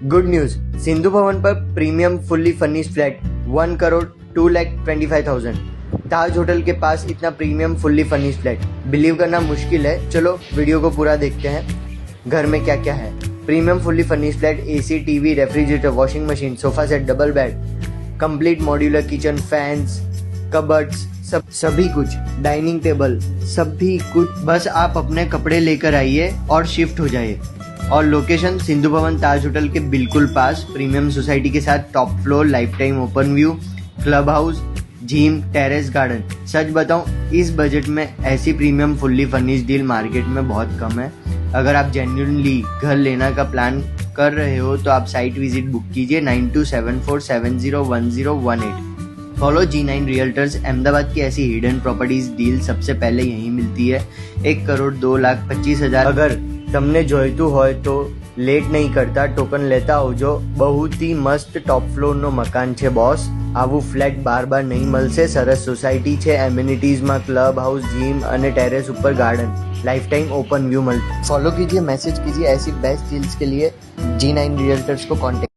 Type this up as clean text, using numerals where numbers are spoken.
Good news, Sindhu Bhavan पर premium fully furnished flat 1,02,25,000। ताज hotel के पास इतना premium fully furnished flat believe करना मुश्किल है। चलो वीडियो को पूरा देखते हैं। घर में क्या क्या है। Premium fully furnished flat, AC, TV, refrigerator, washing machine, sofa set, double bed, complete modular kitchen, fans, cupboards, सभी कुछ, डाइनिंग टेबल, सभी कुछ। बस आप अपने कपड़े लेकर आइए और शिफ्ट हो जाइए। और लोकेशन सिंधु भवन ताज होटल के बिल्कुल पास, प्रीमियम सोसाइटी के साथ top floor, life time open view, club house, gym, terrace garden. सच बताऊं, इस बजट में ऐसी premium fully furnished deal market में बहुत कम है। अगर आप जेन्युइनली घर लेना का प्लान कर रहे हो तो आप साइट विजिट बुक कीजिए 9274701018। Follow G9 realtors. अहमदाबाद की ऐसी हिडन प्रॉपर्टीज डील सबसे पहले यहीं मिलती है। 1,02,25,000। अगर તમને જોઈતું હોય તો લેટ નહીં કરતા, ટોકન લેતા આવજો। બહુત ही મસ્ત ટોપ ફ્લોરનો મકાન છે બોસ। આવું ફ્લેટ બાર નહીં મળશે। સરસ સોસાયટી છે, એમ્યુનિટીઝમાં ક્લબ હાઉસ, જીમ અને ટેરેસ ઉપર garden, life time open view. Follow कीजिए, मैसेज कीजिए। ऐसी बेस्ट डील्स के लिए G9 रियल्टर्स को कॉन्टेक्ट